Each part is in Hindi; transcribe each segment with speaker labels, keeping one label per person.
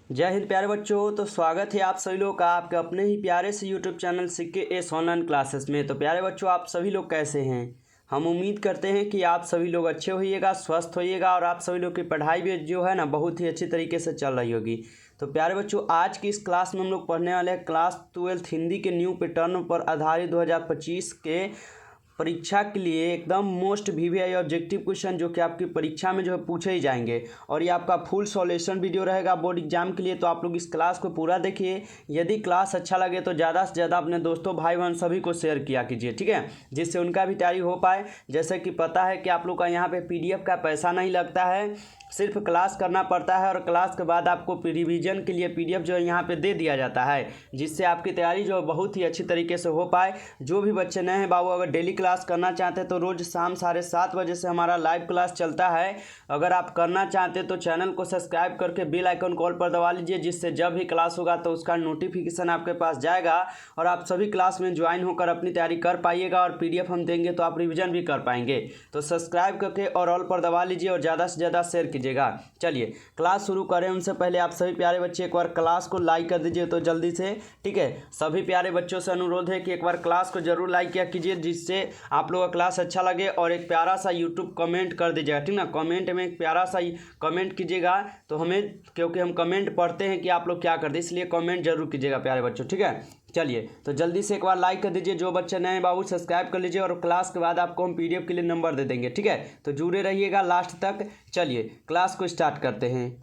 Speaker 1: जय हिंद प्यारे बच्चों। तो स्वागत है आप सभी लोग का आपके अपने ही प्यारे से YouTube channel CKS online classes में। तो प्यारे बच्चों, आप सभी लोग कैसे हैं? हम उम्मीद करते हैं कि आप सभी लोग अच्छे होइएगा, स्वस्थ होइएगा और आप सभी लोग की पढ़ाई भी जो है ना बहुत ही अच्छी तरीके से चल रही होगी। तो प्यारे बच्चों, आज की इस क्लास में हम लोग पढ़ने वाले हैं क्लास 12 हिंदी के न्यू पैटर्न पर आधारित 2025 के परीक्षा के लिए एकदम मोस्ट VVI ऑब्जेक्टिव क्वेश्चन जो कि आपकी परीक्षा में जो है पूछे ही जाएंगे। और ये आपका फुल सॉल्यूशन वीडियो रहेगा बोर्ड एग्जाम के लिए। तो आप लोग इस क्लास को पूरा देखिए। यदि क्लास अच्छा लगे तो ज़्यादा से ज़्यादा अपने दोस्तों भाई बहन सभी को शेयर किया कीजिए, ठीक है, जिससे उनका भी तैयारी हो पाए। जैसे कि पता है कि आप लोग का यहाँ पे PDF का पैसा नहीं लगता है, सिर्फ क्लास करना पड़ता है और क्लास के बाद आपको रिवीजन के लिए PDF जो है यहाँ पे दे दिया जाता है, जिससे आपकी तैयारी जो बहुत ही अच्छी तरीके से हो पाए। जो भी बच्चे नए हैं बाबू, अगर डेली क्लास करना चाहते हैं तो रोज़ शाम 7:30 बजे से हमारा लाइव क्लास चलता है। अगर आप करना चाहते हैं तो चैनल को सब्सक्राइब करके बेल आइकन कॉल पर दबा लीजिए, जिससे जब भी क्लास होगा तो उसका नोटिफिकेशन आपके पास जाएगा और आप सभी क्लास में ज्वाइन होकर अपनी तैयारी कर पाइएगा। और PDF हम देंगे तो आप रिविजन भी कर पाएंगे। तो सब्सक्राइब करके और ऑल पर दबा लीजिए और ज़्यादा से ज़्यादा शेयर कीजिएगा। चलिए क्लास शुरू करें उनसे पहले आप सभी प्यारे बच्चे एक बार क्लास को लाइक कर दीजिए तो जल्दी से, ठीक है। सभी प्यारे बच्चों से अनुरोध है कि एक बार क्लास को जरूर लाइक किया कीजिए, जिससे आप लोगों का क्लास अच्छा लगे। और एक प्यारा सा यूट्यूब कमेंट कर दीजिएगा, ठीक ना। कमेंट में एक प्यारा सा कमेंट कीजिएगा तो हमें, क्योंकि हम कमेंट पढ़ते हैं कि आप लोग क्या करते हैं, इसलिए कमेंट जरूर कीजिएगा प्यारे बच्चों, ठीक है। चलिए तो जल्दी से एक बार लाइक कर दीजिए। जो बच्चे नए हैं बाबू सब्सक्राइब कर लीजिए और क्लास के बाद आपको हम PDF के लिए नंबर दे देंगे, ठीक है। तो जुड़े रहिएगा लास्ट तक। चलिए क्लास को स्टार्ट करते हैं।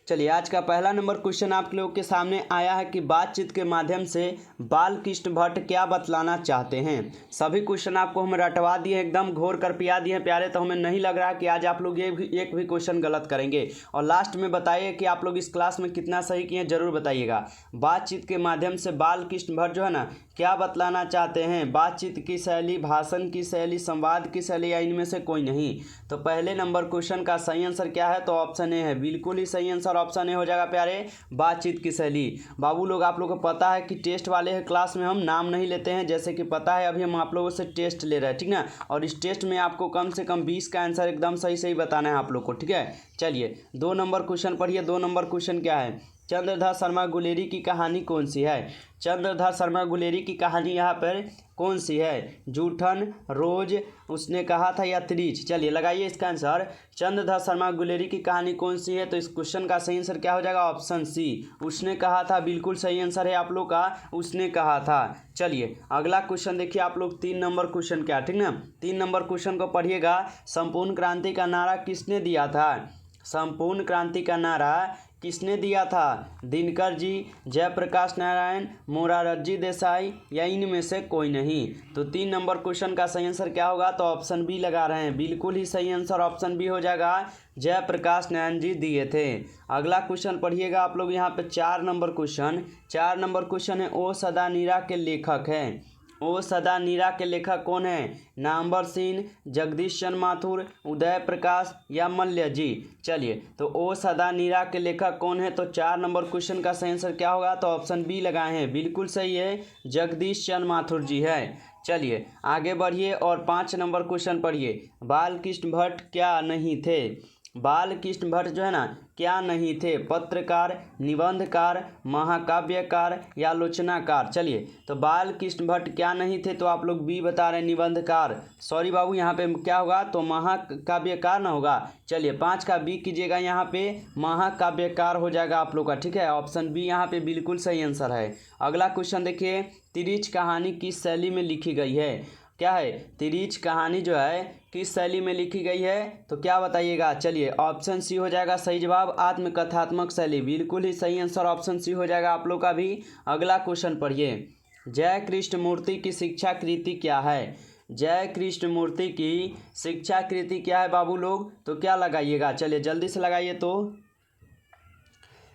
Speaker 1: चलिए आज का पहला नंबर क्वेश्चन आप लोगों के सामने आया है कि बातचीत के माध्यम से बालकृष्ण भट्ट क्या बतलाना चाहते हैं। सभी क्वेश्चन आपको हम रटवा दिए, एकदम घोर कर पिया दिए हैं प्यारे। तो हमें नहीं लग रहा है कि आज आप लोग एक भी क्वेश्चन गलत करेंगे। और लास्ट में बताइए कि आप लोग इस क्लास में कितना सही किए हैं, जरूर बताइएगा। बातचीत के माध्यम से बालकृष्ण भट्ट जो है ना क्या बतलाना चाहते हैं। बातचीत की शैली, भाषण की शैली, संवाद की शैली या इनमें से कोई नहीं। तो पहले नंबर क्वेश्चन का सही आंसर क्या है? तो ऑप्शन ए है, बिल्कुल ही सही आंसर ऑप्शन ए हो जाएगा प्यारे, बातचीत की शैली। बाबू लोग आप लोग को पता है कि टेस्ट वाले हैं क्लास में हम नाम नहीं लेते हैं, जैसे कि पता है अभी हम आप लोगों से टेस्ट ले रहे हैं, ठीक ना। और इस टेस्ट में आपको कम से कम 20 का आंसर एकदम सही सही बताना है आप लोग को, ठीक है। चलिए 2 नंबर क्वेश्चन पढ़िए। 2 नंबर क्वेश्चन क्या है? चंद्रधर शर्मा गुलेरी की कहानी कौन सी है? चंद्रधर शर्मा गुलेरी की कहानी यहाँ पर कौन सी है? जूठन, रोज, उसने कहा था या त्रिज? चलिए लगाइए इसका आंसर। चंद्रधर शर्मा गुलेरी की कहानी कौन सी है? तो इस क्वेश्चन का सही आंसर क्या हो जाएगा? ऑप्शन सी, उसने कहा था। बिल्कुल सही आंसर है आप लोग का, उसने कहा था। चलिए अगला क्वेश्चन देखिए आप लोग। 3 नंबर क्वेश्चन क्या, ठीक ना। 3 नंबर क्वेश्चन को पढ़िएगा। संपूर्ण क्रांति का नारा किसने दिया था? संपूर्ण क्रांति का नारा किसने दिया था? दिनकर जी, जयप्रकाश नारायण, मोरारजी देसाई या इनमें से कोई नहीं। तो 3 नंबर क्वेश्चन का सही आंसर क्या होगा? तो ऑप्शन बी लगा रहे हैं। बिल्कुल ही सही आंसर ऑप्शन बी हो जाएगा, जयप्रकाश नारायण जी दिए थे। अगला क्वेश्चन पढ़िएगा आप लोग यहाँ पे। 4 नंबर क्वेश्चन। 4 नंबर क्वेश्चन है, ओ सदा नीरा के लेखक है। ओ सदा नीरा के लेखक कौन है? नामवर सिंह, जगदीश चंद्र माथुर, उदय प्रकाश या मल्य जी? चलिए तो ओ सदा नीरा के लेखक कौन है? तो 4 नंबर क्वेश्चन का सही आंसर क्या होगा? तो ऑप्शन बी लगाए हैं। बिल्कुल सही है, जगदीश चंद्र माथुर जी है। चलिए आगे बढ़िए और 5 नंबर क्वेश्चन पढ़िए। बालकृष्ण भट्ट क्या नहीं थे? बालकृष्ण भट्ट जो है ना क्या नहीं थे? पत्रकार, निबंधकार, महाकाव्यकार या आलोचनाकार? चलिए तो बालकृष्ण भट्ट क्या नहीं थे? तो आप लोग बी बता रहे हैं, निबंधकार। सॉरी बाबू, यहाँ पे क्या होगा? तो महाकाव्यकार ना होगा। चलिए 5 का बी कीजिएगा, यहाँ पे महाकाव्यकार हो जाएगा आप लोग का, ठीक है। ऑप्शन बी यहाँ पे बिल्कुल सही आंसर है। अगला क्वेश्चन देखिए। तिरिच कहानी किस शैली में लिखी गई है? क्या है? तिरिच कहानी जो है किस शैली में लिखी गई है? तो क्या बताइएगा? चलिए ऑप्शन सी हो जाएगा सही जवाब, आत्मकथात्मक शैली। बिल्कुल ही सही आंसर ऑप्शन सी हो जाएगा आप लोग का भी। अगला क्वेश्चन पढ़िए। जय कृष्णमूर्ति की शिक्षा कृति क्या है? जय कृष्णमूर्ति की शिक्षा कृति क्या है बाबू लोग? तो क्या लगाइएगा? चलिए जल्दी से लगाइए। तो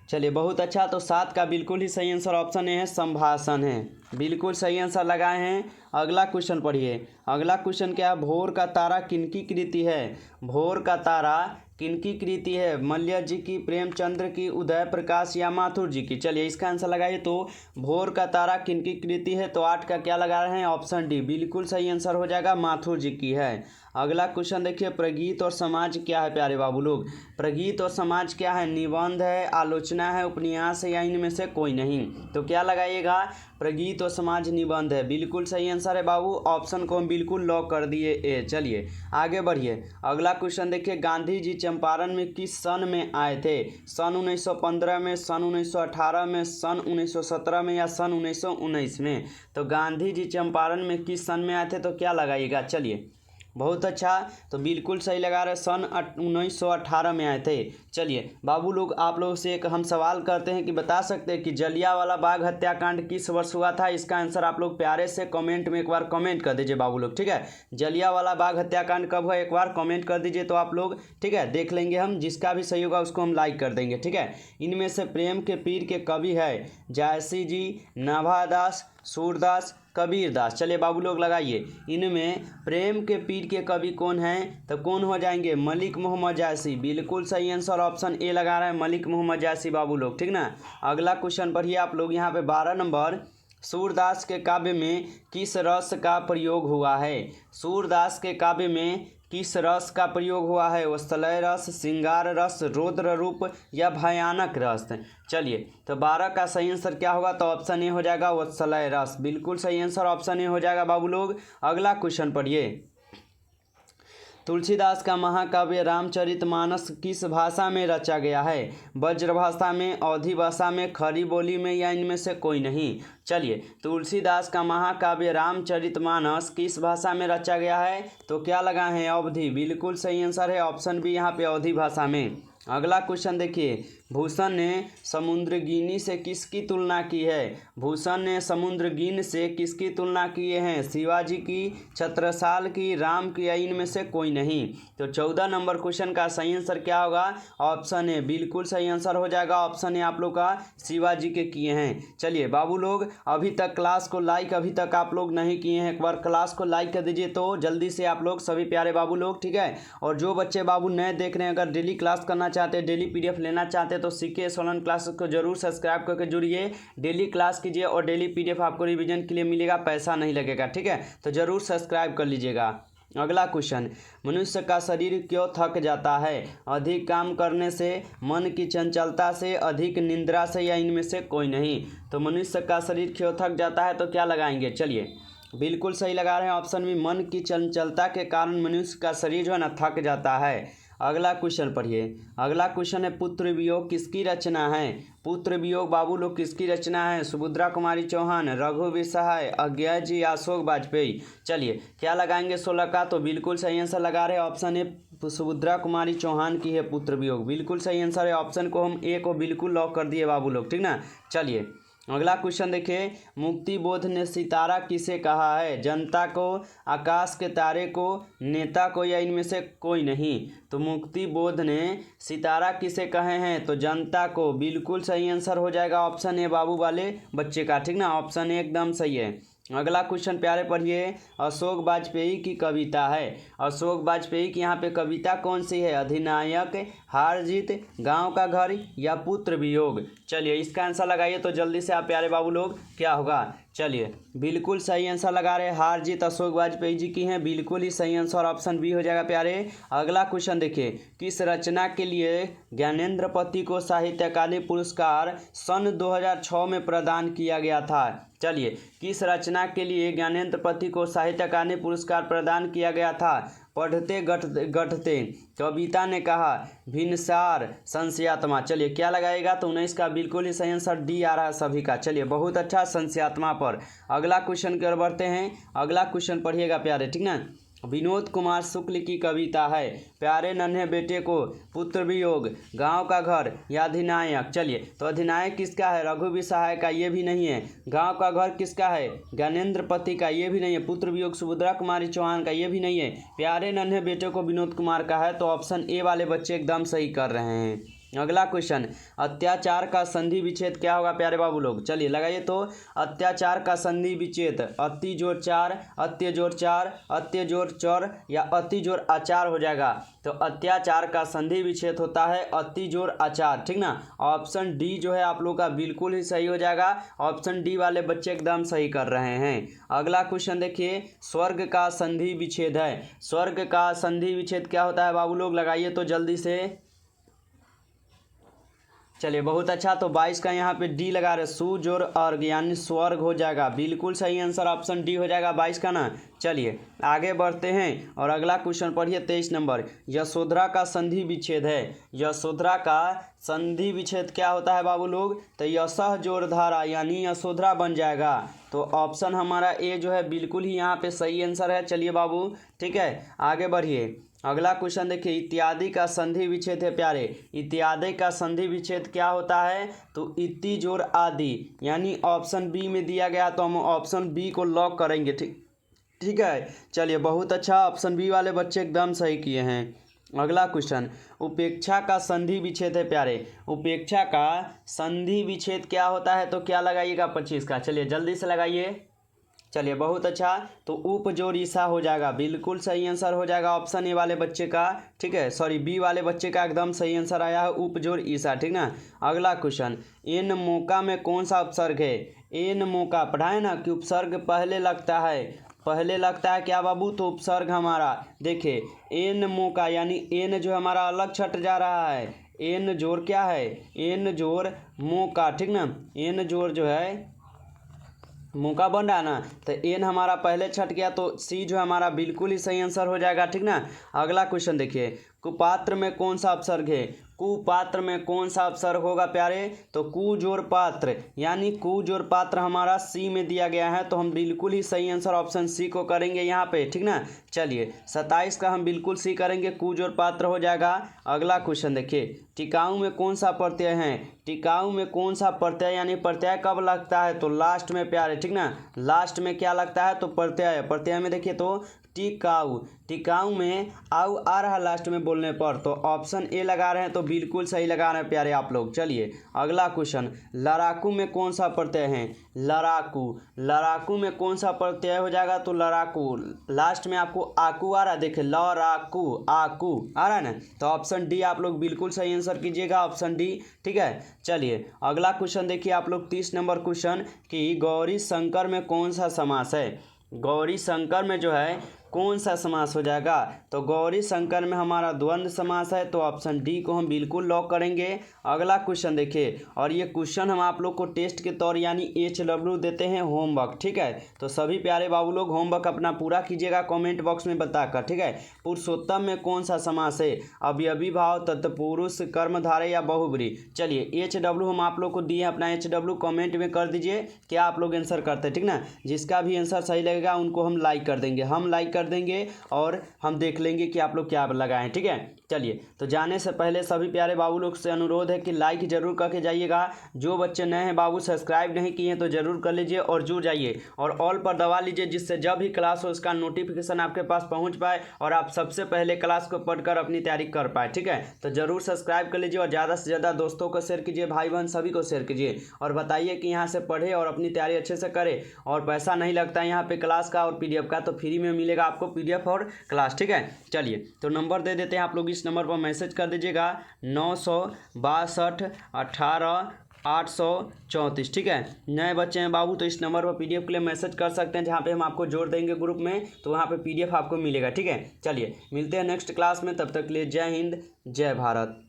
Speaker 1: चलिए बहुत अच्छा। तो 7 का बिल्कुल ही सही आंसर ऑप्शन ए है, संभाषण है। बिल्कुल सही आंसर लगाए हैं। अगला क्वेश्चन पढ़िए। अगला क्वेश्चन क्या है? भोर का तारा किनकी कृति है? भोर का तारा किनकी कृति है? मल्य जी की, प्रेमचंद्र की, उदय प्रकाश या माथुर जी की? चलिए इसका आंसर लगाइए। तो भोर का तारा किनकी कृति है? तो 8 का क्या लगा रहे हैं? ऑप्शन डी, बिल्कुल सही आंसर हो जाएगा, माथुर जी की है। अगला क्वेश्चन देखिए, प्रगीत और समाज क्या है प्यारे बाबू लोग? प्रगीत और समाज क्या है? निबंध है, आलोचना है, उपन्यास है, या इनमें से कोई नहीं? तो क्या लगाइएगा? प्रगीत और समाज निबंध है, बिल्कुल सही आंसर है बाबू। ऑप्शन को हम बिल्कुल लॉक कर दिए ए। चलिए आगे बढ़िए। अगला क्वेश्चन देखिए, गांधी जी चंपारण में किस सन में आए थे? सन 1915 में, सन 1918 में, सन 1917 में, या सन 1919 में? तो गांधी जी चंपारण में किस सन में आए थे? तो क्या लगाइएगा? चलिए बहुत अच्छा, तो बिल्कुल सही लगा रहे, सन 1918 में आए थे। चलिए बाबू लोग, आप लोगों से एक हम सवाल करते हैं कि बता सकते हैं कि जलियांवाला बाग हत्याकांड किस वर्ष हुआ था? इसका आंसर आप लोग प्यारे से कमेंट में एक बार कमेंट कर दीजिए बाबू लोग, ठीक है। जलियांवाला बाग हत्याकांड कब हुआ, एक बार कमेंट कर दीजिए तो आप लोग, ठीक है, देख लेंगे हम। जिसका भी सही होगा उसको हम लाइक कर देंगे, ठीक है। इनमें से प्रेम के पीर के कवि है जायसी जी, नाभादास, सूरदास, कबीरदास। चलिए बाबू लोग लगाइए, इनमें प्रेम के पीर के कवि कौन हैं? तो कौन हो जाएंगे? मलिक मोहम्मद जायसी, बिल्कुल सही आंसर ऑप्शन ए लगा रहे हैं, मलिक मोहम्मद जायसी बाबू लोग, ठीक ना। अगला क्वेश्चन पढ़िए आप लोग, यहाँ पे 12 नंबर, सूरदास के काव्य में किस रस का प्रयोग हुआ है? सूरदास के काव्य में किस रस का प्रयोग हुआ है? वत्सलय रस, श्रृंगार रस, रौद्र रूप, या भयानक रस? चलिए तो 12 का सही आंसर क्या होगा? तो ऑप्शन ए हो जाएगा, वत्सलय रस, बिल्कुल सही आंसर ऑप्शन ए हो जाएगा बाबू लोग। अगला क्वेश्चन पढ़िए, तुलसीदास का महाकाव्य रामचरितमानस किस भाषा में रचा गया है? ब्रज भाषा में, अवधी भाषा में, खड़ी बोली में, या इनमें से कोई नहीं? चलिए, तुलसीदास का महाकाव्य रामचरितमानस किस भाषा में रचा गया है? तो क्या लगाए हैं? अवधी, बिल्कुल सही आंसर है ऑप्शन बी यहाँ पे, अवधी भाषा में। अगला क्वेश्चन देखिए, भूषण ने समुद्रगिनी से किसकी तुलना की है? भूषण ने समुद्रगिन से किसकी तुलना किए हैं? शिवाजी की, छत्रसाल की, राम की, या इनमें से कोई नहीं? तो 14 नंबर क्वेश्चन का सही आंसर क्या होगा? ऑप्शन ए, बिल्कुल सही आंसर हो जाएगा ऑप्शन ए आप लोग का, शिवाजी के किए हैं। चलिए बाबू लोग, अभी तक क्लास को लाइक अभी तक आप लोग नहीं किए हैं, एक बार क्लास को लाइक कर दीजिए तो जल्दी से आप लोग सभी प्यारे बाबू लोग, ठीक है। और जो बच्चे बाबू नए देख रहे हैं, अगर डेली क्लास करना चाहते हैं, डेली पीडीएफ लेना चाहते हैं, तो सीके ऑनलाइन क्लासेस को जरूर सब्सक्राइब करके जुड़िए, डेली क्लास कीजिए और डेली पीडीएफ आपको रिवीजन के लिए मिलेगा, पैसा नहीं लगेगा, ठीक है। तो जरूर सब्सक्राइब कर लीजिएगा। अगला क्वेश्चन, मनुष्य का शरीर क्यों थक जाता है? अधिक काम करने से, मन की चंचलता से, अधिक निद्रा से, या इनमें से कोई नहीं? तो मनुष्य का शरीर क्यों थक जाता है? तो क्या लगाएंगे? चलिए बिल्कुल सही लगा रहे हैं ऑप्शन भी, मन की चंचलता के कारण मनुष्य का शरीर जो है ना थक जाता है। अगला क्वेश्चन पढ़िए, अगला क्वेश्चन है, पुत्र वियोग किसकी रचना है? पुत्र वियोग बाबू लोग किसकी रचना है? सुभद्रा कुमारी चौहान, रघुवीर सहाय, अज्ञा जी, अशोक वाजपेयी? चलिए क्या लगाएंगे 16 का? तो बिल्कुल सही आंसर लगा रहे हैं ऑप्शन ए, सुभद्रा कुमारी चौहान की है पुत्र वियोग, बिल्कुल सही आंसर है। ऑप्शन को हम ए को बिल्कुल लॉक कर दिए बाबू लोग, ठीक ना। चलिए अगला क्वेश्चन देखिए, मुक्ति बोध ने सितारा किसे कहा है? जनता को, आकाश के तारे को, नेता को, या इनमें से कोई नहीं? तो मुक्ति बोध ने सितारा किसे कहे हैं? तो जनता को, बिल्कुल सही आंसर हो जाएगा ऑप्शन ए बाबू वाले बच्चे का, ठीक ना, ऑप्शन ए एकदम सही है। अगला क्वेश्चन प्यारे पढ़िए, अशोक वाजपेयी की कविता है। अशोक वाजपेयी की यहाँ पे कविता कौन सी है? अधिनायक, हार जीत, गांव का घर, या पुत्र वियोग? चलिए इसका आंसर लगाइए तो जल्दी से आप प्यारे बाबू लोग, क्या होगा? चलिए बिल्कुल सही आंसर लगा रहे हैं, हार जीत अशोक वाजपेयी जी की हैं, बिल्कुल ही सही आंसर ऑप्शन बी हो जाएगा प्यारे। अगला क्वेश्चन देखिए, किस रचना के लिए ज्ञानेंद्र पति को साहित्य अकादमी पुरस्कार सन 2006 में प्रदान किया गया था? चलिए किस रचना के लिए ज्ञानेंद्र पति को साहित्य अकादमी पुरस्कार प्रदान किया गया था? पढ़ते गढ़ते, कविता ने कहा, भिनसार, संशयात्मा? चलिए क्या लगाएगा? तो 19 का बिल्कुल ही सही आंसर डी आ रहा है सभी का। चलिए बहुत अच्छा, संशयात्मा पर। अगला क्वेश्चन की ओर बढ़ते हैं, अगला क्वेश्चन पढ़िएगा प्यारे, ठीक ना। विनोद कुमार शुक्ल की कविता है, प्यारे नन्हे बेटे को, पुत्र वियोग, गांव का घर, या अधिनायक? चलिए तो अधिनायक किसका है? रघुवीर सहाय का, ये भी नहीं है। गांव का घर किसका है? ज्ञानेंद्र पति का, ये भी नहीं है। पुत्र वियोग सुभद्रा कुमारी चौहान का, ये भी नहीं है। प्यारे नन्हे बेटे को विनोद कुमार का है। तो ऑप्शन ए वाले बच्चे एकदम सही कर रहे हैं। अगला क्वेश्चन, अत्याचार का संधि विच्छेद क्या होगा प्यारे बाबू लोग? चलिए लगाइए। तो अत्याचार का संधि विच्छेद अति जोड़ चार, अत्य जोड़ चार, अत्य जोड़ चौर या अति जोड़ आचार हो जाएगा। तो अत्याचार का संधि विच्छेद होता है अति जोड़ आचार, ठीक ना। ऑप्शन डी जो है आप लोग का बिल्कुल ही सही हो जाएगा। ऑप्शन डी वाले बच्चे एकदम सही कर रहे हैं। अगला क्वेश्चन देखिए, स्वर्ग का संधि विच्छेद है। स्वर्ग का संधि विच्छेद क्या होता है बाबू लोग? लगाइए तो जल्दी से। चलिए बहुत अच्छा। तो 22 का यहाँ पे डी लगा रहे, सु जोड़ अर्ग यानी स्वर्ग हो जाएगा। बिल्कुल सही आंसर ऑप्शन डी हो जाएगा 22 का ना। चलिए आगे बढ़ते हैं और अगला क्वेश्चन पढ़िए 23 नंबर। यशोधरा का संधि विच्छेद है। यशोधरा का संधि विच्छेद क्या होता है बाबू लोग? तो यशः जोड़ धारा यानी यशोधरा बन जाएगा। तो ऑप्शन हमारा ए जो है बिल्कुल ही यहाँ पे सही आंसर है। चलिए बाबू ठीक है, आगे बढ़िए। अगला क्वेश्चन देखिए, इत्यादि का संधि विच्छेद है प्यारे। इत्यादि का संधि विच्छेद क्या होता है? तो इति जोड़ आदि यानी ऑप्शन बी में दिया गया, तो हम ऑप्शन बी को लॉक करेंगे। ठीक है। चलिए बहुत अच्छा, ऑप्शन बी वाले बच्चे एकदम सही किए हैं। अगला क्वेश्चन, उपेक्षा का संधि विच्छेद है प्यारे। उपेक्षा का संधि विच्छेद क्या होता है? तो क्या लगाइएगा 25 का? चलिए जल्दी से लगाइए। चलिए बहुत अच्छा। तो उप जोड़ ईसा हो जाएगा। बिल्कुल सही आंसर हो जाएगा ऑप्शन ए वाले बच्चे का, ठीक है। सॉरी बी वाले बच्चे का एकदम सही आंसर आया है, उप जोड़ ईसा, ठीक ना। अगला क्वेश्चन, एन मौका में कौन सा उपसर्ग है? एन मौका पढ़ाए ना कि उपसर्ग पहले लगता है। पहले लगता है क्या बाबू? तो उपसर्ग हमारा देखिए एन मौका यानी एन जो हमारा अलग छट जा रहा है। एन जोड़ क्या है? एन जोड़ मौका, ठीक ना। एन जोड़ जो है मौका बन रहा है ना, तो एन हमारा पहले छट गया, तो सी जो हमारा बिल्कुल ही सही आंसर हो जाएगा, ठीक ना। अगला क्वेश्चन देखिए, कुपात्र में कौन सा उपसर्ग है? कुपात्र में कौन सा उपसर्ग होगा प्यारे? तो कु जोड़ पात्र यानी कु जोड़ पात्र हमारा सी में दिया गया है, तो हम बिल्कुल ही सही आंसर ऑप्शन सी को करेंगे यहाँ पे, ठीक ना। चलिए 27 का हम बिल्कुल सी करेंगे, कु जोड़ पात्र हो जाएगा। अगला क्वेश्चन देखिए, टिकाऊ में कौन सा प्रत्यय है? टिकाऊ में कौन सा प्रत्यय यानी प्रत्यय कब लगता है? तो लास्ट में प्यारे, ठीक ना। लास्ट में क्या लगता है? तो प्रत्यय। प्रत्यय में देखिए तो टिकाऊ, टिकाऊ में आउ आ रहा लास्ट में बोलने पर, तो ऑप्शन ए लगा रहे हैं, तो बिल्कुल सही लगा रहे हैं प्यारे आप लोग। चलिए अगला क्वेश्चन, लड़ाकू में कौन सा प्रत्यय है? लड़ाकू, लड़ाकू में कौन सा प्रत्यय हो जाएगा? तो लड़ाकू लास्ट में आपको आकू आ रहा है, देखिए लड़ाकू आकू आ रहा है ना, तो ऑप्शन डी आप लोग बिल्कुल सही आंसर कीजिएगा, ऑप्शन डी, ठीक है। चलिए अगला क्वेश्चन देखिए आप लोग 30 नंबर क्वेश्चन कि गौरी शंकर में कौन सा समास है? गौरी शंकर में जो है कौन सा समास हो जाएगा? तो गौरी शंकर में हमारा द्वंद्व समास है, तो ऑप्शन डी को हम बिल्कुल लॉक करेंगे। अगला क्वेश्चन देखिए, और ये क्वेश्चन हम आप लोग को टेस्ट के तौर यानी HW देते हैं होमवर्क, ठीक है। तो सभी प्यारे बाबू लोग होमवर्क अपना पूरा कीजिएगा कमेंट बॉक्स में बताकर, ठीक है। पुरुषोत्तम में कौन सा समास है? अवयवी भाव, तत्पुरुष, कर्मधारय या बहुब्री? चलिए HW हम आप लोग को दिए, अपना HW कमेंट में कर दीजिए क्या आप लोग आंसर करते हैं, ठीक ना। जिसका भी आंसर सही लगेगा उनको हम लाइक कर देंगे, हम लाइक कर देंगे और हम देख लेंगे कि आप लोग क्या लगाए, ठीक है। चलिए तो जाने से पहले सभी प्यारे बाबू लोग से अनुरोध है कि लाइक जरूर करके जाइएगा। जो बच्चे नए हैं बाबू सब्सक्राइब नहीं किए हैं तो जरूर कर लीजिए और जुड़ जाइए और ऑल पर दबा लीजिए, जिससे जब भी क्लास हो उसका नोटिफिकेशन आपके पास पहुंच पाए और आप सबसे पहले क्लास को पढ़कर अपनी तैयारी कर पाए, ठीक है। तो जरूर सब्सक्राइब कर लीजिए और ज़्यादा से ज़्यादा दोस्तों को शेयर कीजिए, भाई बहन सभी को शेयर कीजिए और बताइए कि यहाँ से पढ़े और अपनी तैयारी अच्छे से करे। और पैसा नहीं लगता है यहाँ पे क्लास का और PDF का, तो फ्री में मिलेगा आपको PDF और क्लास, ठीक है। चलिए तो नंबर दे देते हैं, आप लोग इस नंबर पर मैसेज कर दीजिएगा 962 18 834, ठीक है। नए बच्चे हैं बाबू तो इस नंबर पर PDF के लिए मैसेज कर सकते हैं, जहाँ पे हम आपको जोड़ देंगे ग्रुप में, तो वहाँ पे PDF आपको मिलेगा, ठीक है। चलिए मिलते हैं नेक्स्ट क्लास में, तब तक के लिए जय हिंद जय भारत।